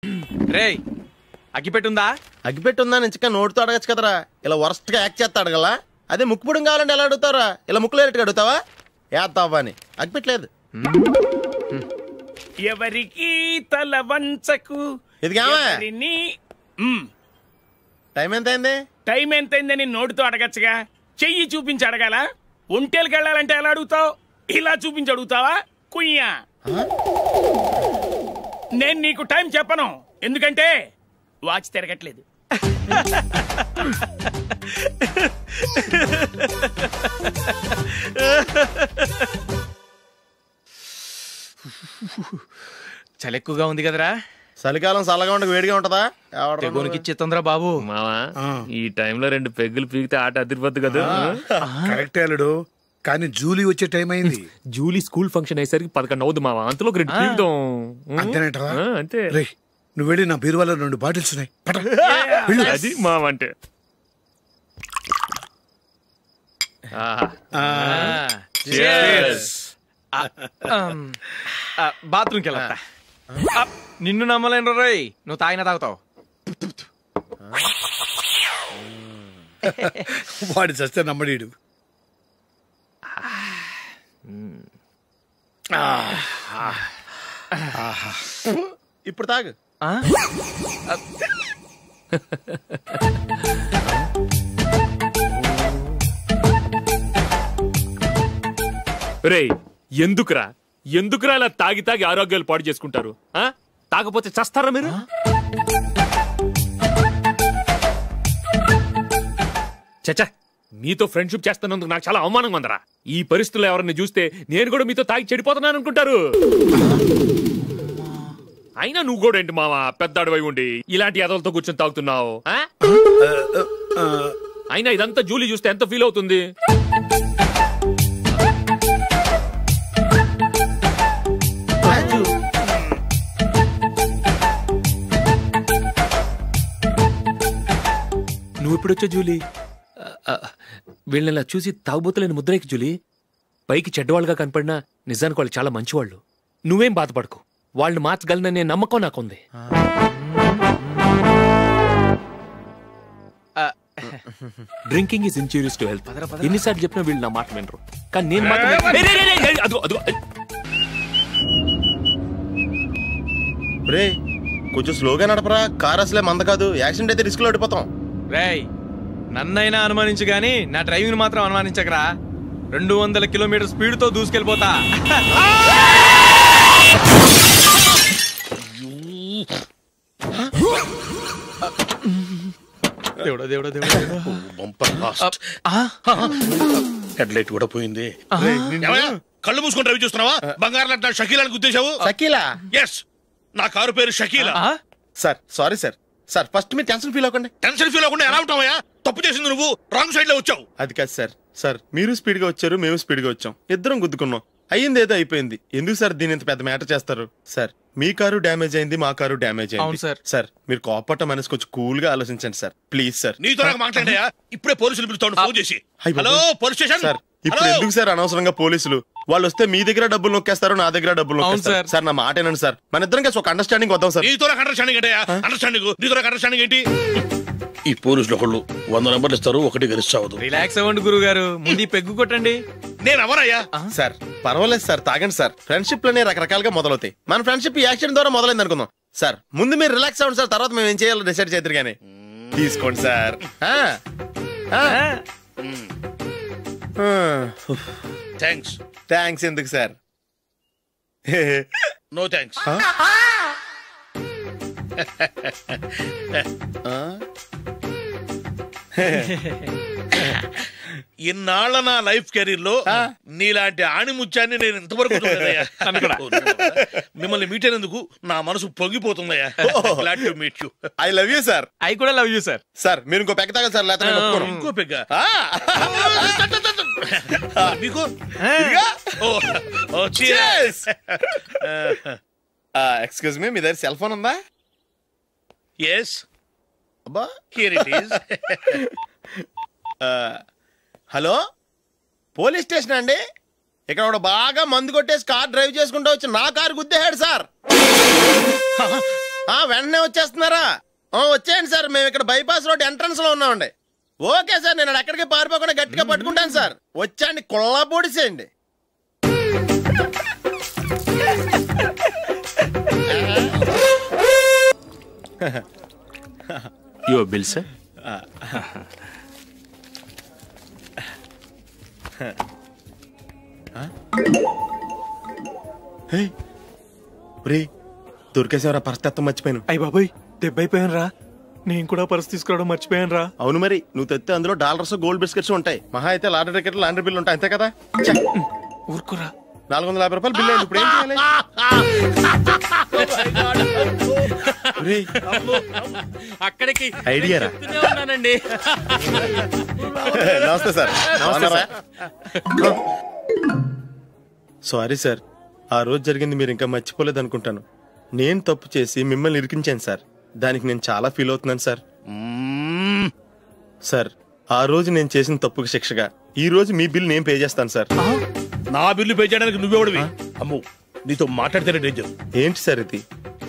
రేయ్ అగ్గిపెట్టుందా? అగ్గిపెట్టుందా నుంచి నోటితో అడగచ్చు కదరా, ఇలా వరస్ట్ గా యాక్ట్ చేస్తా అడగలా. అదే ముక్కుపుడం కావాలంటే ఎలా అడుగుతారా? ఇలా ముక్కులేటట్టు అడుగుతావా? ఏత్తావా అని. అగ్గిపెట్టలేదు. ఎవరికి తల వంచకు. ఇది టైం ఎంత అయింది? టైం ఎంతైందని నోటితో అడగచ్చుగా, చెయ్యి చూపించి అడగాల. ఒంటేలకు వెళ్ళాలంటే ఎలా అడుగుతావు? ఇలా చూపించి అడుగుతావా? కుయ్యా, నేను నీకు టైం చెప్పను, ఎందుకంటే వాచ్ తిరగట్లేదు. చలి ఎక్కువగా ఉంది కదరా. చలికాలం చల్లగా ఉండక వేడిగా ఉంటదా? తెగోనికిచ్చేతుందిరా బాబు. మావా ఈ టైంలో 2 పెగ్గులు పీకితే ఆట అదిరిపోద్దు కదా. కరెక్ట్ అల్లుడు, కానీ జూలీ వచ్చే టైం అయింది. జూలీ స్కూల్ ఫంక్షన్ అయ్యేసరికి 11 అవుద్ది మావా, అంతలో 2 పీకుదాం. అంతేనేటవా? అంతే. రే నువ్వు వెళ్ళి నా బీరువాలో 2 బాటిల్స్ ఉన్నాయి. అది మావా అంటే. బాత్రూమ్కి వెళ్ళా. నిన్ను నమ్మలేను రోయ్, నువ్వు తాగినా తాగుతావు. వాడి చస్తే నమ్మడీడు. ఇప్పుడు తాగు. రే ఎందుకురా ఇలా తాగి తాగి ఆరోగ్యాలు పాడు చేసుకుంటారు? తాగపోతే చస్తారా మీరు? చచ్చా, మీతో ఫ్రెండ్షిప్ చేస్తున్నందుకు నాకు చాలా అవమానంగా ఉందరా. ఈ పరిస్థితుల్లో ఎవరిని చూస్తే నేను కూడా మీతో తాగి చెడిపోతున్నాను అనుకుంటారు. అయినా నువ్వు కూడా ఏంటి మావా, పెద్ద అడవై ఉండి ఇలాంటి ఎదలతో కూర్చొని తాగుతున్నావు? అయినా ఇదంతా జూలీ చూస్తే ఎంత ఫీల్ అవుతుంది? నువ్వు ఎప్పుడొచ్చా జూలీ? వీళ్ళనిలా చూసి తాగుబోతులేని ముద్రేకి జూలీ. పైకి చెడ్డవాళ్ళుగా కనపడినా నిజానికి వాళ్ళు చాలా మంచివాళ్ళు. నువ్వేం బాధపడకు, వాళ్ళని మార్చగలననే నమ్మకం నాకుంది. Drinking is injurious to health. ఎన్నిసార్లు చెప్పినా వీళ్ళు నా మాట వినరు, కానీ నేను మాత్రం. రే కొంచెం స్లోగా నడపరా, కార్ అసలే మంద కాదు. యాక్సిడెంట్ అయితే రిస్క్ లో ఓడిపోతాం. రేయ్ నన్నైనా అనుమానించు గాని నా డ్రైవింగ్ మాత్రం అనుమానించకరా. 200 కిలోమీటర్ స్పీడ్ తో దూసుకెళ్ళిపోతా. దేవుడా దేవుడా దేవుడా, హెడ్ లైట్ కూడా పోయింది. కళ్ళు మూసుకొని రవి చూస్తున్నావా? బంగారం లాంటి షకీలాని గుర్తించావు? షకీలా? ఎస్, నా కారు పేరు Shakeela. Sir sorry sir. Sir first మీరు టెన్షన్ ఫీల్ అవ్వకండి. టెన్షన్ ఫీల్ అవ్వకుండా ఎలా ఉంటావా? తప్పు చేసింది నువ్వు, రాంగ్ సైడ్ లో వచ్చావు. అది కాదు సార్. సార్ మీరు స్పీడ్ గా వచ్చారు, మేము స్పీడ్ గా వచ్చాం, ఇద్దరం గుద్దుకున్నాం. అయ్యింది ఏదో అయిపోయింది. ఎందుకు సార్ దీని ఇంత పెద్ద మ్యాటర్ చేస్తారు? సార్ మీ కారు డ్యామేజ్ అయింది, మా కారు డ్యామేజ్ అయింది. సార్ మీరు కోపట్ట మనసు కొంచెం కూల్ గా ఆలోచించండి సార్, ప్లీజ్ సార్. నీతో నాకు మాట్లాడాయా? ఇప్పుడే పోలీసులు పిలుస్తాను, ఫోన్ చేసి. Hello police station. సార్ ఇప్పుడు ఎందుకు సార్ అనవసరంగా పోలీసులు? వాళ్ళు వస్తే మీ దగ్గర డబ్బులు నొక్కేస్తారు, నా దగ్గర డబ్బులు నొక్కేస్తారు. సార్ నా మాట ఏనండి సార్, మన ఇద్దరం కలిసి ఒక అండర్స్టాండింగ్ వద్దాం సార్. నీతో నాకు అండర్స్టాండింగ్ అంటే అండర్స్టాండింగ్, నీతో నాకు అండర్స్టాండింగ్ ఏంటి? ఈ పోలీసులు ఒకళ్ళు 100 నెంబర్లు ఇస్తారు, ఒకటి గెలిచావదు. రిలాక్స్ అవ్వండి గురువు గారు, ముందు పెగ్గు కొట్టండి. నేను ఎవరయ్యా? సార్ పర్వాలేదు సార్, తాగండి సార్. ఫ్రెండ్షిప్ లోనే రకరకాలుగా మొదలవుతాయి. మన ఫ్రెండ్షిప్ యాక్సిడెంట్ ద్వారా మొదలైంది అనుకుందాం. సార్ ముందు మీరు రిలాక్స్ అవ్వండి సార్, తర్వాత మేము ఏం చేయాలో డిసైడ్ చేద్దరు కానీ. తీసుకోండి సార్. థ్యాంక్స్. థ్యాంక్స్ ఎందుకు సార్? No thanks. ఇన్నాళ్ళ నా లైఫ్ కెరీర్ లో నీలాంటి ఆణిముత్యాన్ని నేను ఇంతవరకు చూడలేదయ్యా. మిమ్మల్ని మీట్ అయినందుకు నా మనసు పొంగిపోతుందయ్యా. Glad to meet you. I love you sir. ఐ కూడా లవ్ యూ సార్. సార్ మీరు ఇంకో పెగ్గ తాగండి సార్, లేకపోతే ఇంకో పెగ్గ మీకు. ఎక్స్క్యూజ్ మీ, మీ దగ్గర సెల్ ఫోన్ ఉందా? ఎస్. అబ్బా here it is. Hello police station అండి. ఇక్కడ ఒక బాగా మందు కొట్టేసి కార్ డ్రైవ్ చేసుకుంటూ వచ్చి నా కారు గుద్దేశాడు సార్. వెంటనే వచ్చేస్తున్నారా? వచ్చేయండి సార్, మేము ఇక్కడ బైపాస్ రోడ్ ఎంట్రన్స్ లో ఉన్నామండి. ఓకే సార్, నేను ఎక్కడికి పారిపోకుండా గట్టిగా పట్టుకుంటాను సార్. వచ్చాండి, కుళ్ళా పొడిసేయండి. Your bill, sir. దొరికేసేవరా, పరిస్థితి మర్చిపోయాను. అయ్య బాబాయ్, దెబ్బైపోయాను రా. నేను కూడా పర్స్ తీసుకురావడం మర్చిపోయాను రా. అవును మరి, నువ్వు తెస్తే అందులో డాలర్స్ గోల్డ్ బిస్కెట్స్ ఉంటాయి. మహా అయితే లాటరీ టికెట్ లాండ్రీ బిల్లు ఉంటాయి, అంతే కదా? ఊరుకురా. 450 రూపాయలు బిల్లు అయింది. ఇప్పుడు ఏం చేయాలి? అక్కడికి ఐడియా రా. ఉన్నానండి. నమస్తే సార్. సారీ సార్, ఆ రోజు జరిగింది మీరు ఇంకా మర్చిపోలేదు అనుకుంటాను. నేను తప్పు చేసి మిమ్మల్ని ఇరికించాను సార్. దానికి నేను చాలా ఫీల్ అవుతున్నాను సార్. సార్, ఆ రోజు నేను చేసిన తప్పుకి శిక్షగా ఈ రోజు మీ బిల్ నేను పే చేస్తాను సార్. నా బిల్లు పే చేయడానికి నువ్వెవడివి? అమ్మో, నీతో మాట్లాడితేనే డేంజర్. ఏంటి సార్ ఇది?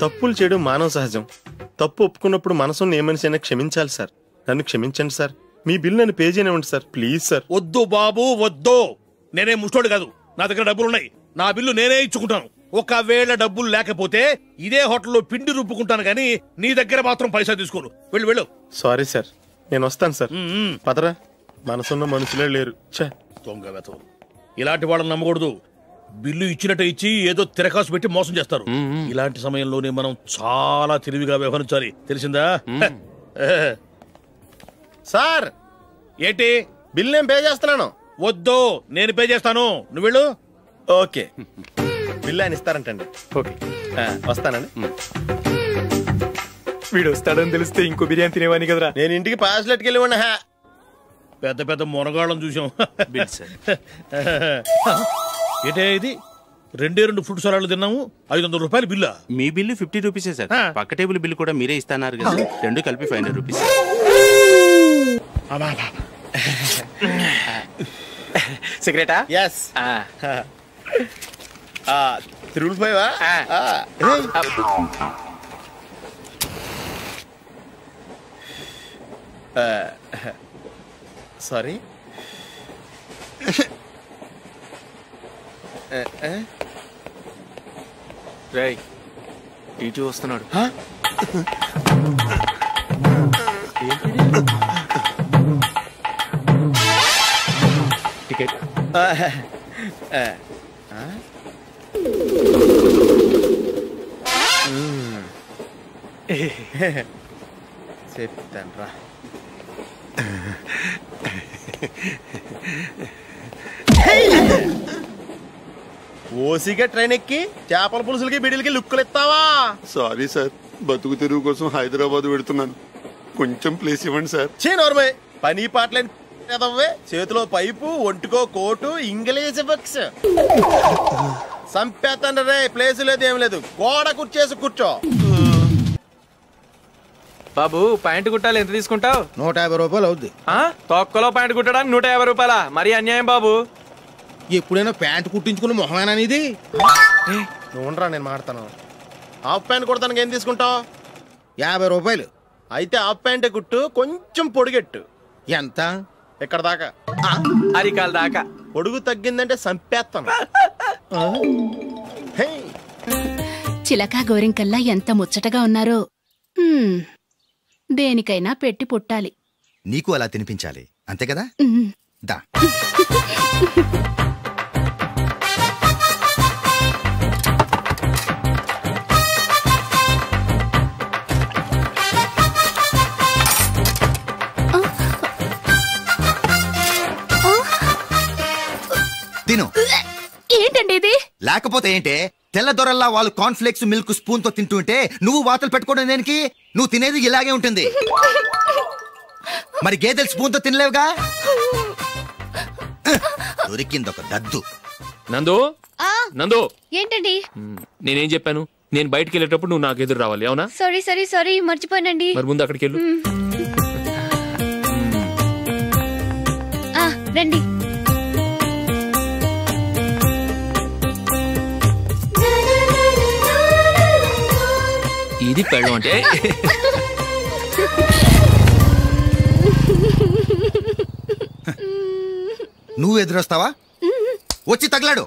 తప్పులు చేయడం మానవ సహజం. తప్పు ఒప్పుకున్నప్పుడు మనసుని ఏ మనిషి అయినా క్షమించాలి సార్. నన్ను క్షమించండి సార్. మీ బిల్ నన్ను పే చేయనివ్వండి సార్, ప్లీజ్ సార్. వద్దు బాబు, వద్దు. నేనే ముష్టోడు కాదు, నా దగ్గర డబ్బులున్నాయి. నా బిల్లు నేనే ఇచ్చుకుంటాను. ఒకవేళ డబ్బులు లేకపోతే ఇదే హోటల్లో పిండి రుబ్బుకుంటాను, కానీ నీ దగ్గర మాత్రం పైసా తీసుకోను. వెళ్ళు వెళ్ళు. సారీ సార్, నేను వస్తాను సార్. పదరా, మనసున్న మనుషులే లేరు. దొంగ వెతవు. ఇలాంటి వాళ్ళని నమ్మకూడదు. బిల్లు ఇచ్చినట్టు ఇచ్చి ఏదో తిరకాసు పెట్టి మోసం చేస్తారు. ఇలాంటి సమయంలోనే మనం చాలా తెలివిగా వ్యవహరించాలి, తెలిసిందా? సార్, ఏంటి? బిల్ నేను పే చేస్తున్నాను. వద్దు, నేను పే చేస్తాను, నువ్వు వెళ్ళు. ఓకే, బిల్ ఆయన ఇస్తారంటండి. ఓకే, వస్తానండి. వీడు వస్తాడని తెలిస్తే ఇంకో బిర్యానీ తినేవాని కదరా. నేను ఇంటికి పాస్లెట్కి వెళ్ళి ఉన్నా. పెద్ద పెద్ద మునగాళ్ళం చూసాం. Bill, sir. ఏంటే ఇది? 2 ఫ్రూట్ సలాడ్లు తిన్నాము, 500 రూపాయలు బిల్లా? మీ బిల్లు 50 రూపీసే సార్. పక్క టేబుల్ బిల్లు కూడా మీరే ఇస్తాన్నారు కదా, 2 కలిపి 500 రూపీస్. సిగరెటా? ఎస్. 355 సారీ. రేయ్, టీటీ వస్తున్నాడు. టికెట్. చెప్తాను రా. ఓసిగా ట్రైన్ ఎక్కి చేపల పులుసులకి బిడిలకి లుక్కులు ఇస్తావా? సారీ సార్, బతుకు తెరువు కోసం హైదరాబాద్ పెడుతున్నాను, కొంచెం ప్లేస్ ఇవ్వండి సార్. నోర్మే, పని పాటలేని చేతిలో పైపు, ఒంటికో కోటు, ఇంగ్లీష్ బుక్స్. సంపేతండ్రి రే, ప్లేస్ లేదు ఏం లేదు, గోడ కుర్చేసి కూర్చో. బాబు, ప్యాంటు కుట్టాలి, ఎంత తీసుకుంటావు? 150 రూపాయలు అవుద్ది. తొక్కలో ప్యాంటు కుట్టడానికి 150 రూపాయల? మరి అన్యాయం బాబు. ఎప్పుడైనా ప్యాంటు కుట్టించుకున్న మొహమేనా ఇది? నువ్వు ఉండరా, నేను మాడతాను. హాఫ్ ప్యాంట్ కుడతానికి ఏం తీసుకుంటావు? 50 రూపాయలు. అయితే హాఫ్ ప్యాంటే కుట్టు, కొంచెం పొడిగెట్టు. ఎంత? ఎక్కడ దాకా? అరికాల దాకా. పొడుగు తగ్గిందంటే సంపేస్తాను. చిలకా గోరింకల్లా ఎంత ముచ్చటగా ఉన్నారో. దేనికైనా పెట్టి పుట్టాలి. నీకు అలా తినిపించాలి, అంతే కదా? దా. తిను. ఏంటండి ఇది? లేకపోతే ఏంటే, తెల్లదొరల్లా వాళ్ళు కార్న్ఫ్లేక్స్ మిల్క్ స్పూన్ తో తింటుంటే నువ్వు వాతలు పెట్టుకోవడం దేనికి? నువ్వు తినేది ఇలాగే ఉంటుంది. మరి గేదెలు స్పూన్ తో తినలేవుగా. దొరికింది ఒక దద్దు. నందు, నందు, ఏంటండి? నేనేం చెప్పాను? నేను బయటికి వెళ్ళేటప్పుడు నువ్వు నాకు ఎదురు రావాలి, అవునా? సారీ మర్చిపోయానండి. మరి ముందు అక్కడికి వెళ్ళు. రండి. ఈ ఇది పెళ్ళం అంటే. నువ్వు ఎదురొస్తావా? వచ్చి తగలాడు.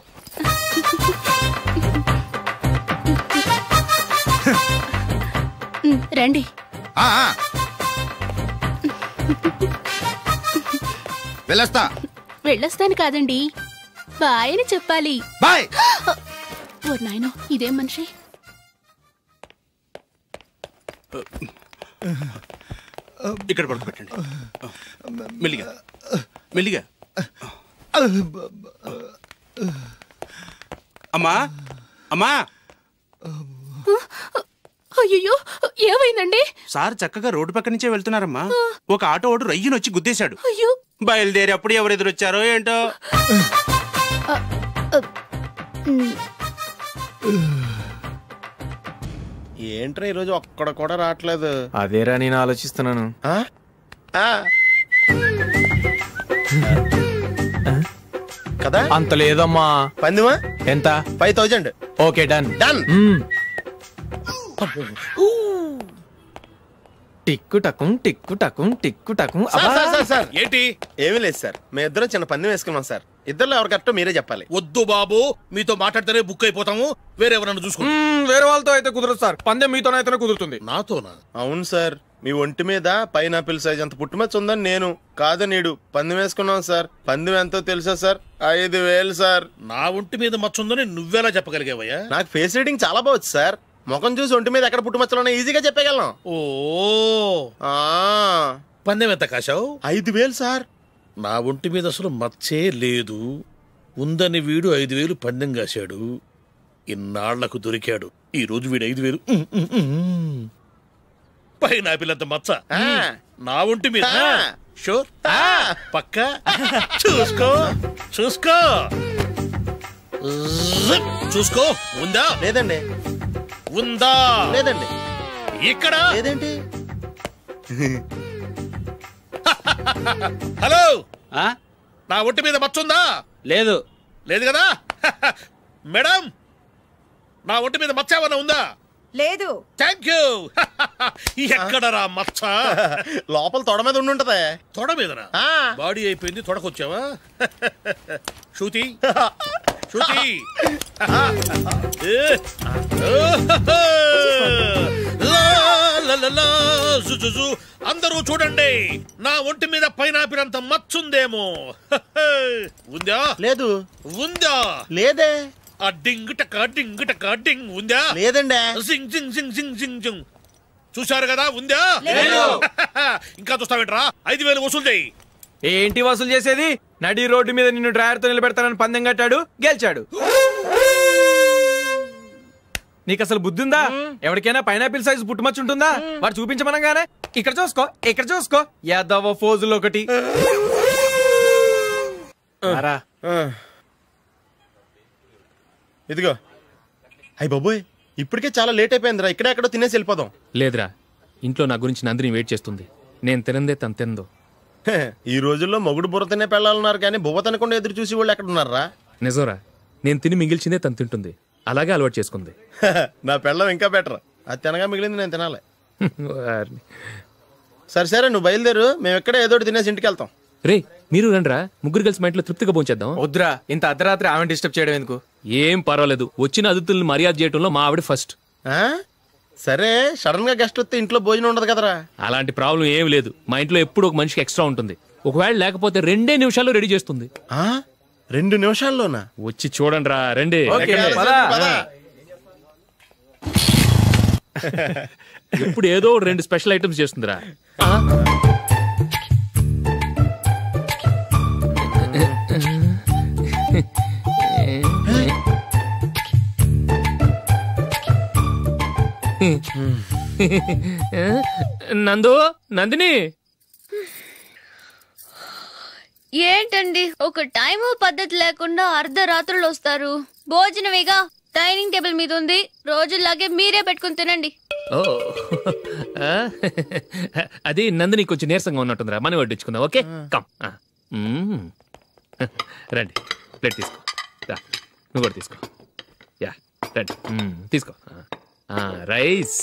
రండి. వెళ్ళొస్తా. వెళ్ళొస్తాను కాదండి, బాయ్ అని చెప్పాలి. బాయ్. ఓ నాయనో, ఇదేం మనిషి. ఇక్కడ పడుకోబెట్టండి. మెల్లిగా మెల్లిగా. అమ్మా అమ్మా. అయ్యో, ఏమైందండి? సార్ చక్కగా రోడ్డు పక్క నుంచే వెళ్తున్నారమ్మా. ఒక ఆటో ఓడు రయ్యను వచ్చి గుద్దేశాడు. అయ్యో. బయలుదేరి అప్పుడు ఎవరు ఎదురొచ్చారో ఏంటో. ఏంట్రా ఈరోజు ఒక్కడ కూడా రావట్లేదు? అదేరా నేను ఆలోచిస్తున్నాను. కదా అంత లేదమ్మా. పందిమా ఎంత? 5000. Okay, done done. టిక్కు టకుం టిక్కు టకుం టిక్కు టకుం. సార్ ఏంటి? ఏమీ లేదు సార్, మేము ఇద్దరం చిన్న పందెం వేసుకున్నాం సార్. ఇద్దరులో ఎవరు కరెక్టో మీరే చెప్పాలి. వద్దు బాబు, మీతో మాట్లాడితేనే బుక్ అయిపోతాము. వేరెవరన్నా చూసుకోండి. వేరే వాళ్ళతో అయితే కుదరదు సార్, పందెం మీతోనైతేనే కుదురుతుంది. నాతోనా? అవును సార్, మీ ఒంటి మీద పైనాపిల్ సైజ్ అంత పుట్టుమచ్చ ఉందని నేను కాదు నీడు పందెం వేసుకున్నాం సార్. పందెం ఎంతో తెలుసా సార్? 5000 సార్. నా ఒంటి మీద మచ్చ ఉందని నువ్వెలా చెప్పగలిగావయ్యా? నాకు ఫేస్ రీడింగ్ చాలా బాగుంది సార్. ముఖం చూసి ఒంటి మీద ఎక్కడ పుట్టుమచ్చలో ఈజీగా చెప్పగలను. ఓ, పందెం ఎంత కాశావు? 5000 సార్. నా ఒంటి మీద అసలు మచ్చే లేదు. ఉందని వీడు 5000 పందెం కాశాడు. ఇన్నాళ్లకు దొరికాడు. ఈ రోజు వీడు 5000. పైన పిల్లంత మచ్చ నా ఒంటి మీద. షూర్? పక్క చూసుకో చూసుకో చూసుకో. ఉందా? లేదండి. ఉందా? లేదండి. ఇక్కడ లేదేంటి? హలో, నా ఒంటి మీద మచ్చుందా? లేదు. లేదు కదా? మేడం, నా ఒంటి మీద మచ్చ ఏమన్నా ఉందా? లేదు. Thank you. ఎక్కడరా మచ్చ? లోపల తొడ మీద ఉండుంటదే. తొడ మీదనా? బాడీ అయిపోయింది, తొడకొచ్చావా? శృతి శృతి. అందరూ చూడండి, నా ఒంటి మీద పైనాపిల్ అంత మచ్చుందేమో. ఉందా? లేదు. ఉందా? లేదే. ఆ డింగ్ టక డింగ్ టక డింగ్ ఉందా? లేదండి. జింగ్ జింగ్ జింగ్ జింగ్ జింగ్ జింగ్. చూశారు కదా? ఉందా? ఇంకా చూస్తావేంట్రా? 5000 వసూలు చేయి. ఏంటి వసూలు చేసేది? నడి రోడ్డు మీద నిన్ను డ్రైవర్ తో నిలబెడతానని పందెం కట్టాడు, గెలిచాడు. నీకు అసలు బుద్ధి ఉందా? ఎవరికైనా పైనాపిల్ సైజ్ పుట్టుమచ్చు ఉంటుందా? వాడు చూపించమనగానే ఇక్కడ చూసుకో ఇక్కడ చూసుకో యాదవ ఫోజులు ఒకటి. ఇదిగో. అయ్య బాబోయ్, ఇప్పటికే చాలా లేట్ అయిపోయిందిరా. ఇక్కడే ఎక్కడో తినేసి వెళ్ళిపోదాం. లేదురా, ఇంట్లో నా గురించి నందిని వెయిట్ చేస్తుంది. నేను తినందే తను తిందో. ఈ రోజుల్లో మొగుడు బుర్ర తినే పెళ్ళాలన్నారు కానీ బువ్వ తినకుండా ఎదురు చూసి వాళ్ళు ఎక్కడ ఉన్నారా? నిజంరా, నేను తిని మిగిల్చిందే తను తింటుంది. అలాగే అలవాటు చేసుకుంది. నా పెళ్ళం ఇంకా బెటర్. అది తినగా మిగిలింది నేను తినాలి. సరే సరే, నువ్వు బయలుదేరు. మేము ఎక్కడ ఏదో తినేసి ఇంటికి వెళ్తాం. రే, మీరు రండిరా, ముగ్గురు కలిసి మా ఇంట్లో తృప్తిగా పోంచేద్దాం. వద్దురా, ఇంత అర్ధరాత్రి ఆమె డిస్టర్బ్ చేయడం ఎందుకు? ఏం పర్వాలేదు, వచ్చిన అతిథుల్ని మర్యాద చేయడంలో మా ఆవిడ ఫస్ట్. సరే, సడన్ గా గెస్ట్ వస్తే ఇంట్లో భోజనం ఉండదు కదరా? అలాంటి ప్రాబ్లం ఏం లేదు. మా ఇంట్లో ఎప్పుడు ఒక మనిషికి ఎక్స్ట్రా ఉంటుంది. ఒకవేళ లేకపోతే 2 నిమిషాల్లో రెడీ చేస్తుంది. 2 నిమిషాల్లోనా? వచ్చి చూడండి రా, రండి. ఇప్పుడు ఏదో 2 స్పెషల్ ఐటమ్స్ చేస్తుందిరా. నందు, నందిని. ఏంటండి ఒక టైము పద్ధతి లేకుండా అర్ధరాత్రులు వస్తారు? భోజనమేగా డైనింగ్ టేబుల్ మీద ఉంది, రోజుల్లాగే మీరే పెట్టుకుని తినండి. ఓ, అది నందిని కొంచెం నీరసంగా ఉన్నట్టుందిరా, మనం వడ్డించుకుందాం. Okay, come. రండి, ప్లేట్ తీసుకో. నువ్వు కూడా తీసుకో. యా, రండి, తీసుకో. రైస్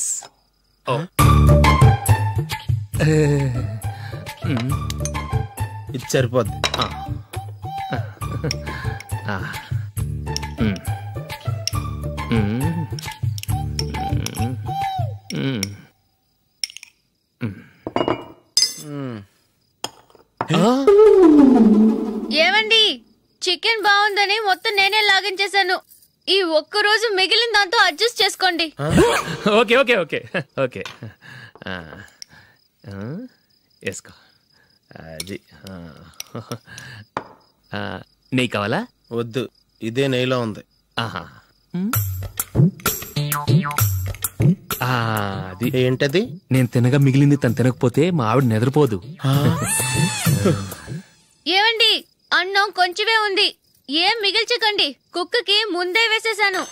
ఇది సరిపోద్ది. ఏమండి, చికెన్ బాగుందని మొత్తం నేనే లాగించేశాను. ఈ ఒక్కరోజు మిగిలిన దాంతో అడ్జస్ట్ చేసుకోండి. ఓకే ఓకే ఓకే ఓకే వేసుకో. అది నెయ్యి కావాలా? వద్దు, ఇదే నెయ్యిలో ఉంది. ఆహా, అది ఏంటది? నేను తినగా మిగిలింది తను తినకపోతే మా ఆవిడ నిద్రపోదు. ఏమండి, అన్నం కొంచెమే ఉంది, ఏం మిగిల్చకండి. కుక్కకి ముందే వేసేసాను.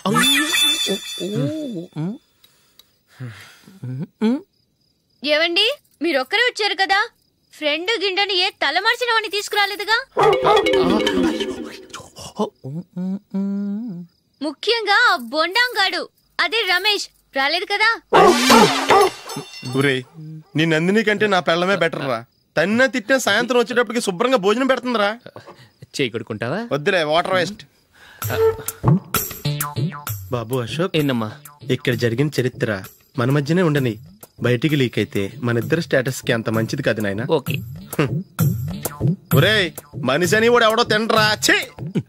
ఏవండి, మీరొక్కరే వచ్చారు కదా, ఫ్రెండ్ గిండెని ఏ తలమార్చిన వాడిని తీసుకురాలేదుగా? ముఖ్యంగా ఆ బొండాంగాడు, అదే రమేష్, రాలేదు కదా? ఊరే, నీ నందిని కంటే నా పెళ్ళమే బెటర్ రా. తన్న తిట్టిన సాయంత్రం వచ్చేటప్పటికి శుభ్రంగా భోజనం పెడుతుందిరా. చేయి కొడుకుంటావా? వద్దులే, వాటర్ వేస్ట్. బాబు అశోక్, ఏంటమ్మా ఇక్కడ జరిగిన చరిత్ర మన మధ్యనే ఉండని, బయటికి లీక్ అయితే మన ఇద్దరు స్టేటస్ కి అంత మంచిది కాదు నాయన. ఓకే. ఒరే, మనిషి అని కూడా ఎవడో తినరా.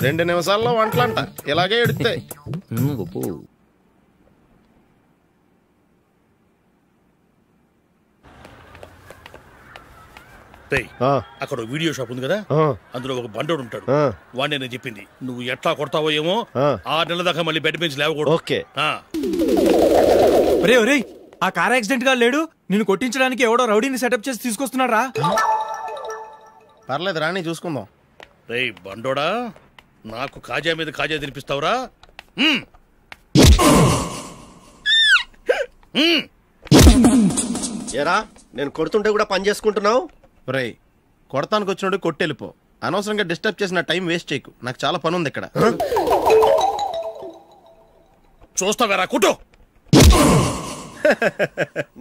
2 నిమిషాల్లో వంటలంట ఇలాగే ఎడుతాయి. అక్కడ వీడియో షాప్ ఉంది కదా, అందులో ఒక బండోడు ఉంటాడు. వాడిని నేను చెప్పింది, నువ్వు ఎట్లా కొడతావో ఏమో, 6 నెలల దాకా మళ్ళీ బెడ్ బెంచ్ లేవకూడదు. ఓకే. ఒరే ఒరే, ఆ కార్ యాక్సిడెంట్ గా లేడు, నిన్ను కొట్టించడానికి ఎవడో రౌడీని సెటప్ చేసి తీసుకొస్తున్నాడు రా. పర్లేదు రాని, చూసుకుందాం. రేయ్ బండోడా, నాకు కాజా మీద కాజా తినిపిస్తావురా? ఏరా, నేను కొడుతుంటే కూడా పని చేసుకుంటున్నావు? రే, కొడతానికి వచ్చినట్టు కొట్టెళ్ళిపో. అనవసరంగా డిస్టర్బ్ చేసిన టైం వేస్ట్ చేయకు, నాకు చాలా పని ఉంది ఇక్కడ. చూస్తావేరా కుట్టు.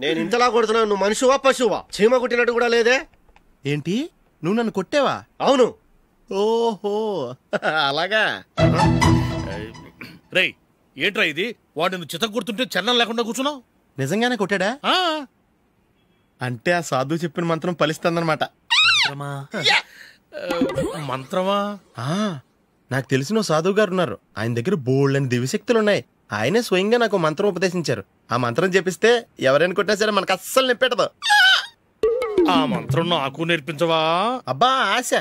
నేను ఇంతలా కొడుతున్నావు, నువ్వు మనిషివా పశువా? చీమ కొట్టినట్టు కూడా లేదే. ఏంటి, నువ్వు నన్ను కొట్టావా? అవును. ఓహో, అలాగా. రేయ్, ఏంట్రా ఇది? వాడు నువ్వు చిత్త కొడుతుంటే చలనం లేకుండా కూర్చున్నావు. నిజంగానే కొట్టాడా? అంటే ఆ సాధువు చెప్పిన మంత్రం ఫలిస్తుందన్నమాట. మంత్రమా? నాకు తెలిసిన సాధువు గారు ఉన్నారు, ఆయన దగ్గర బోల్డని దివ్యశక్తులు ఉన్నాయి. ఆయనే స్వయంగా నాకు మంత్రం ఉపదేశించారు. ఆ మంత్రం చెప్పిస్తే ఎవరైనా కొట్టినా సరే మనకు అస్సలు నిప్పెట్టదు. ఆ మంత్రం నాకు నేర్పించవా? అబ్బా ఆశ,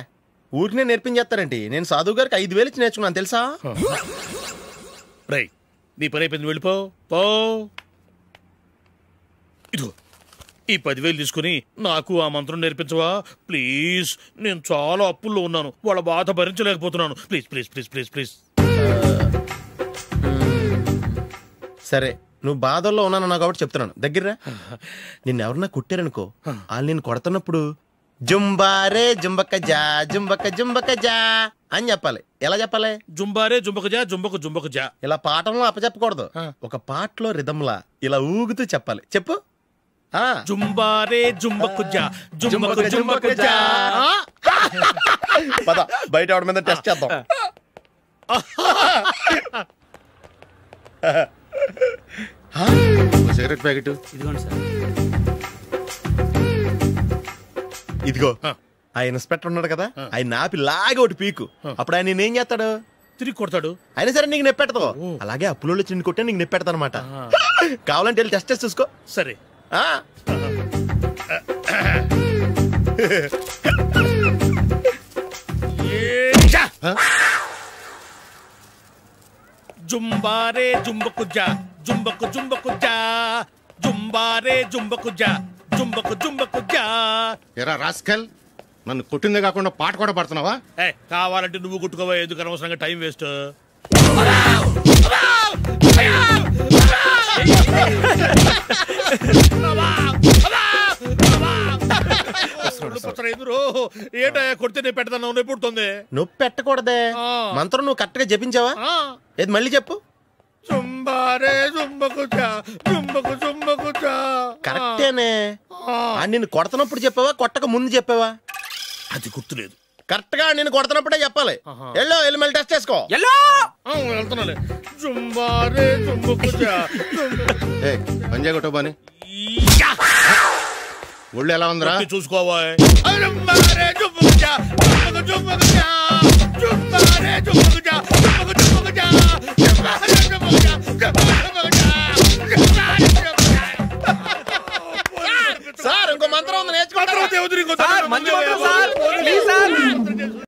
ఊరినే నేర్పించేస్తారండి. నేను సాధువు గారికి 5,000 ఇచ్చి నేర్చుకున్నాను తెలుసా. రేయ్, నీ పని అయిపోయింది, వెళ్ళిపో. పో. ఇదిగో ఈ 10,000 తీసుకుని నాకు ఆ మంత్రం నేర్పించవా ప్లీజ్? నేను చాలా అప్పుల్లో ఉన్నాను, వాళ్ళ బాధ భరించలేకపోతున్నాను. Please please please please please. సరే, నువ్వు బాధల్లో ఉన్నాను నాకు కాబట్టి చెప్తున్నాను. దగ్గర నిన్ను ఎవరన్నా కుట్టారనుకో, వాళ్ళు నేను కొడుతున్నప్పుడు జుంబారే జుంబక జా జుంబక జుంబక జా అని చెప్పాలి. ఎలా చెప్పాలి? జుంబారే జుంబక జా జుంబక జుంబక జా. ఇలా పాఠంలో అప్పచెప్పకూడదు, ఒక పాటలో రిధంలా ఇలా ఊగుతూ చెప్పాలి. చెప్పు. జుంబారే జుంబకు జా జుంబకు జుంబకు జా. పద, బయట ఆవిడ మీద టెస్ట్ చేద్దాం. సిగరెట్ ప్యాకెట్ ఇదిగోండి సార్. ఇదిగో, ఆ ఇన్స్పెక్టర్ ఉన్నాడు కదా, ఆయన ఆపి లాగా ఒకటి పీకు. అప్పుడు ఆయన నేనేం చేస్తాడు? తిరిగి కొడతాడు. అయినా సరే నీకు నెప్పెడతావు. అలాగే అప్పులో చిన్న కొట్టే నీకు నెప్పెడతా అనమాట. కావాలంటే వెళ్ళి టెస్ట్ చేసి చూసుకో. సరే. జుంబారే జుంబకు జా జుంబకు జుంబకు జా జుంబారే జుంబకు జా జుంబకు జుంబకు జా. ఎరా రాస్కల్, నన్ను కొట్టిందే కాకుండా పాట కూడా పడుతున్నావా? కావాలంటే నువ్వు కొట్టుకోవా, ఎందుకు అనవసరంగా టైం వేస్ట్. ఏంటో కొడితే నేను పెడతాను, నొప్పి పుడుతుంది. నొప్పి పెట్టకూడదే. మంత్రం నువ్వు కరెక్ట్ గా జపించావా? ఏది మళ్ళీ చెప్పు. జుంబారే జుంబకుచా జుంబకు జుంబకుచా. కరెక్టేనే. నిన్ను కొడుతున్నప్పుడు చెప్పావా కొట్టక ముందు చెప్పావా? అది గుర్తులేదు. కరెక్ట్ గా నేను కొడుతున్నప్పుడే చెప్పాలి. ఎల్లో ఎలిమెంట్ టెస్ట్ చేసుకో. వెళ్తున్నాలే. జుంబారే జుంబకుచా. పంజా కొట్టబాని ఒళ్ళు ఎలా ఉందిరా చూసుకోవా. జుంబారే జుంబకుచా జుంబకు జుంబకుచా జుంబారే జుంబకుచా జుంబకు జుంబకుచా జుంబారే జుంబకుచా.